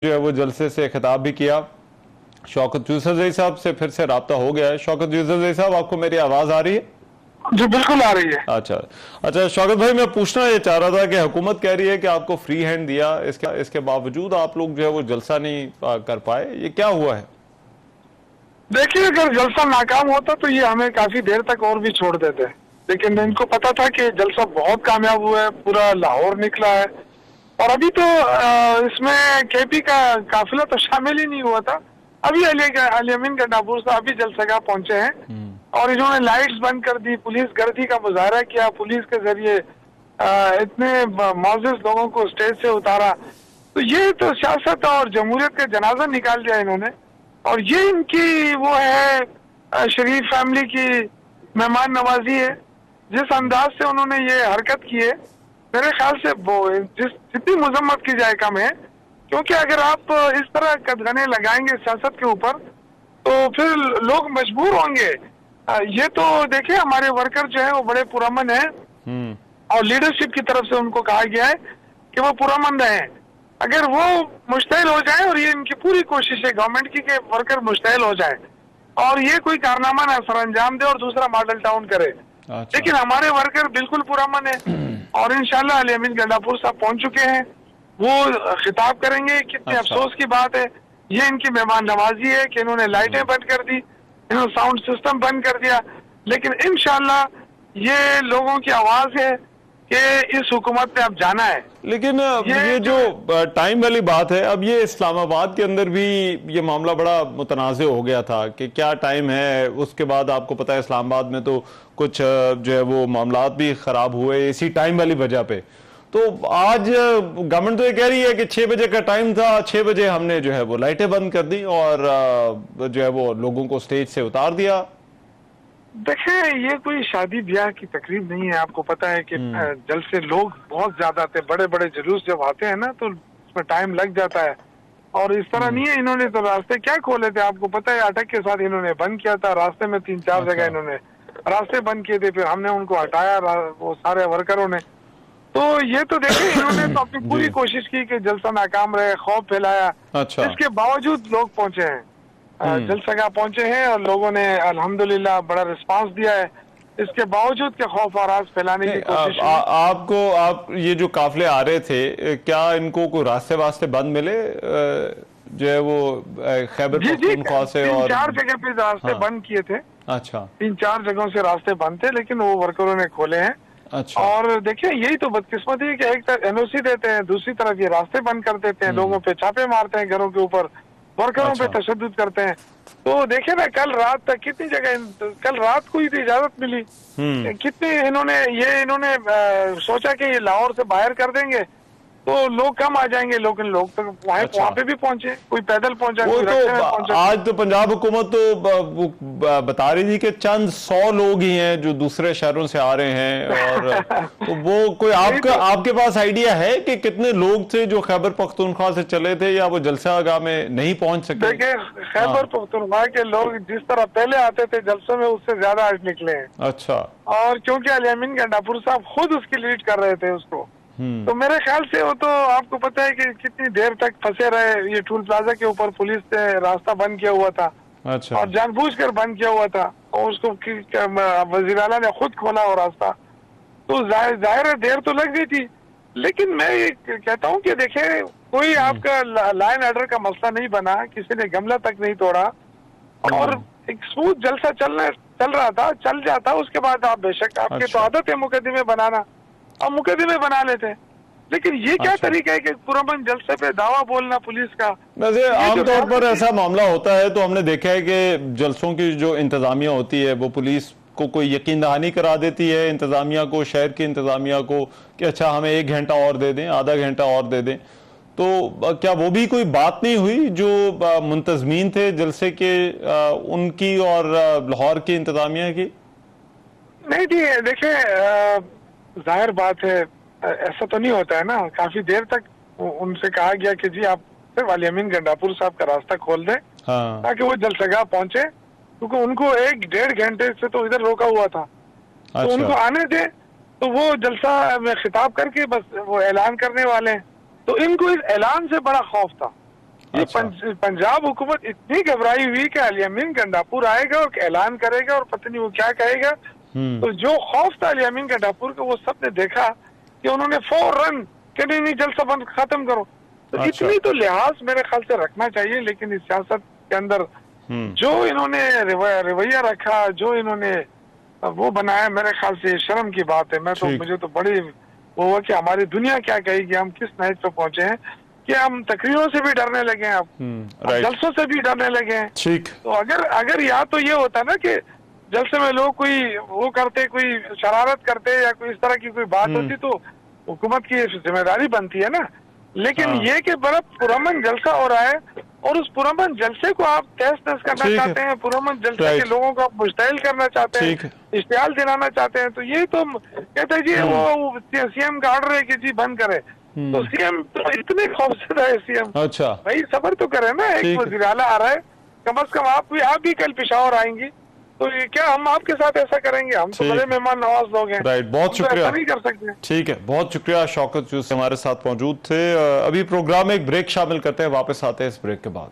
जो है वो जलसे से खिताब भी किया। शौकत यूसुफजई साहब से फिर से राब्ता हो गया है। शौकत यूसुफजई साहब, आपको मेरी आवाज आ रही है? जी बिल्कुल आ रही है। अच्छा अच्छा, शौकत भाई, मैं पूछना ये चाह रहा था कि हुकूमत कह रही है कि आपको फ्री हैंड दिया, इसके बावजूद आप लोग जो है वो जलसा नहीं कर पाए, ये क्या हुआ है? देखिए, अगर जलसा नाकाम होता तो ये हमें काफी देर तक और भी छोड़ देते, लेकिन इनको पता था कि जलसा बहुत कामयाब हुआ है, पूरा लाहौर निकला है। और अभी तो इसमें केपी का काफिला तो शामिल ही नहीं हुआ था। अभी अली अमीन गंडापुर साहब अभी जलसगाह पहुंचे हैं और इन्होंने लाइट्स बंद कर दी, पुलिस गर्दी का मुजाहरा किया, पुलिस के जरिए इतने मौजूद लोगों को स्टेज से उतारा। तो ये तो सियासत और जमहूरियत का जनाजा निकाल दिया इन्होंने। और ये इनकी वो है शरीफ फैमिली की मेहमान नवाजी है। जिस अंदाज से उन्होंने ये हरकत की है, मेरे ख्याल से वो जितनी मजम्मत की जाए कम है। क्योंकि अगर आप इस तरह कदगने लगाएंगे सियासत के ऊपर तो फिर लोग मजबूर होंगे। ये तो देखिए, हमारे वर्कर जो है वो बड़े पुरअमन है और लीडरशिप की तरफ से उनको कहा गया है कि वो पुरअमन रहें। अगर वो मुश्तैल हो जाए, और ये इनकी पूरी कोशिश है गवर्नमेंट की कि वर्कर मुश्तैल हो जाए और ये कोई कारनामा ना सर अंजाम दे और दूसरा मॉडल टाउन करे। अच्छा। लेकिन हमारे वर्कर बिल्कुल पुरअमन है और इंशाल्लाह अली अमीन गंडापुर साहब पहुंच चुके हैं, वो खिताब करेंगे। कितने अफसोस की बात है, ये इनकी मेहमान नवाजी है कि इन्होंने लाइटें बंद कर दी, इन्होंने साउंड सिस्टम बंद कर दिया। लेकिन इंशाल्लाह ये लोगों की आवाज है कि इस हुकूमत ने अब जाना है। लेकिन ये जो टाइम वाली बात है, अब ये इस्लामाबाद के अंदर भी ये मामला बड़ा मुतनाज़ हो गया था कि क्या टाइम है। उसके बाद आपको पता है इस्लामाबाद में तो कुछ जो है वो मामलात भी खराब हुए इसी टाइम वाली वजह पे। तो आज गवर्नमेंट तो ये कह रही है कि 6 बजे का टाइम था, 6 बजे हमने जो है वो लाइटें बंद कर दी और जो है वो लोगों को स्टेज से उतार दिया। देखिए, ये कोई शादी ब्याह की तकरीब नहीं है। आपको पता है कि जलसे लोग बहुत ज्यादा आते हैं, बड़े बड़े जुलूस जब आते हैं ना तो उसमें टाइम लग जाता है। और इस तरह नहीं है, इन्होंने तो रास्ते क्या खोले थे, आपको पता है अटक के साथ इन्होंने बंद किया था। रास्ते में 3-4 जगह इन्होंने रास्ते बंद किए थे, फिर हमने उनको हटाया वो सारे वर्करों ने। तो ये तो देखिए, इन्होंने तो अपनी पूरी कोशिश की कि जलसा नाकाम रहे, खौफ फैलाया। अच्छा। इसके बावजूद लोग पहुंचे हैं, जलसगाह पहुंचे हैं और लोगों ने अल्हम्दुलिल्लाह बड़ा रिस्पांस दिया है। इसके बावजूद के खौफ और आस फैलाने की कोशिश आपको आप ये जो काफले आ रहे थे, क्या इनको कोई रास्ते वास्ते बंद मिले जो है वो खैबर पख्तूनख्वा से? और 3-4 जगह पे रास्ते बंद किए थे। अच्छा। 3-4 जगहों से रास्ते बंद थे, लेकिन वो वर्करों ने खोले हैं। अच्छा। और देखिए, यही तो बदकिस्मती है कि एक तरफ एनओसी देते हैं, दूसरी तरफ ये रास्ते बंद कर देते हैं, लोगों पे छापे मारते हैं, घरों के ऊपर वर्करों पे तशद्दुद करते हैं। तो देखिए ना, कल रात तक कितनी जगह, कल रात को ही तो इजाजत मिली, कितने इन्होंने सोचा कि ये लाहौर से बाहर कर देंगे तो लोग कम आ जाएंगे, लेकिन लोग तो वहाँ पे भी पहुंचे, कोई पैदल पहुंचा, कोई रस्ते में पहुंचा। आज तो पंजाब हुकूमत तो बता रही थी कि चंद 100 लोग ही हैं जो दूसरे शहरों से आ रहे हैं। और तो वो कोई आपके पास आइडिया है कि कितने लोग थे जो खैबर पख्तूनख्वा से चले थे या वो जलसागाह में नहीं पहुंच सके? देखिए, खैबर पख्तूनख्वा के लोग जिस तरह पहले आते थे जलसों में, उससे ज्यादा आज निकले हैं। अच्छा। और क्योंकि अली अमीन गंडापुर साहब खुद उसकी लीड कर रहे थे उसको, तो मेरे ख्याल से वो तो आपको पता है कि कितनी देर तक फंसे रहे। ये टूल प्लाजा के ऊपर पुलिस ने रास्ता बंद किया हुआ था। अच्छा। और जानबूझकर बंद किया हुआ था और उसको वजीर आला ने खुद खोला वो रास्ता। तो जाहिर है देर तो लग गई थी, लेकिन मैं ये कहता हूँ कि देखे, कोई आपका लाइन ऑर्डर का मसला नहीं बना, किसी ने गमला तक नहीं तोड़ा और एक स्मूथ जलसा चल रहा था, चल जाता। उसके बाद आप बेशक, आपके तो आदत है मुकदमे बनाना, अब मुकदमे बना लेते। लेकिन ये क्या तरीका है कि पुरअमन जलसे पे दावा बोलना पुलिस का? वैसे आमतौर पर ऐसा मामला होता है तो हमने देखा है कि जलसों की जो इंतजामिया होती है वो पुलिस को कोई यकीन दहानी करा देती है, इंतजामिया को, शहर की इंतजामिया को, कि अच्छा हमें 1 घंटा और दे दें, आधा घंटा और दे दें। तो क्या वो भी कोई बात नहीं हुई जो मुंतजमीन थे जलसे के, उनकी और लाहौर की इंतजामिया की? नहीं जी, देखिए, जाहिर बात है ऐसा तो नहीं होता है ना। काफी देर तक उनसे कहा गया कि जी आप सिर्फ अली अमीन गंडापुर साहब का रास्ता खोल दें ताकि वो जलसगाह पहुंचे, क्योंकि उनको 1-1.5 घंटे से तो इधर रोका हुआ था। तो उनको आने दे, तो वो जलसा में खिताब करके बस वो ऐलान करने वाले हैं। तो इनको इस ऐलान से बड़ा खौफ था ये अच्छा। पंजाब हुकूमत इतनी घबराई हुई कि अल-यमीन गंडापुर आएगा और ऐलान करेगा और पता नहीं वो क्या कहेगा। तो जो खौफ था अल-यमीन गंडापुर का वो सबने देखा कि उन्होंने फौरन कि नहीं जलसा बंद खत्म करो। तो अच्छा। इतनी तो लिहाज मेरे ख्याल से रखना चाहिए, लेकिन इस सियासत के अंदर जो इन्होंने रवैया रखा, जो इन्होंने वो बनाया, मेरे ख्याल से शर्म की बात है। मुझे तो बड़ी वो हुआ कि हमारी दुनिया क्या कहेगी, हम किस नहज पे पहुंचे हैं कि हम तकरीरों से भी डरने लगे हैं, अब जलसों से भी डरने लगे हैं। ठीक। तो अगर या तो ये होता ना कि जलसे में लोग कोई वो करते, कोई शरारत करते या कोई इस तरह की कोई बात होती तो हुकूमत की जिम्मेदारी बनती है ना। लेकिन ये कि बड़ा पुरअमन जलसा हो रहा है और उस पुरअमन जलसे को आप तहस नहस करना चाहते हैं, पुरअमन जलसे के लोगों को आप मुश्तइल करना चाहते हैं, इश्तियाल दिलाना चाहते हैं। तो ये तो कहते हैं जी वो सीएम का ऑर्डर है कि जी बंद करे। तो सीएम तो इतने खौफजदा है सीएम। अच्छा भाई सबर तो करे ना, एक वज़ीर आला आ रहा है, कम से कम आप भी कल पेशावर आएंगी तो ये क्या हम आपके साथ ऐसा करेंगे? हम तो बड़े मेहमान नवाज लोग हैं। राइट, बहुत शुक्रिया। नहीं कर सकते। ठीक है, बहुत शुक्रिया। शौकत यूसुफ हमारे साथ मौजूद थे। अभी प्रोग्राम में एक ब्रेक शामिल करते हैं, वापस आते हैं इस ब्रेक के बाद।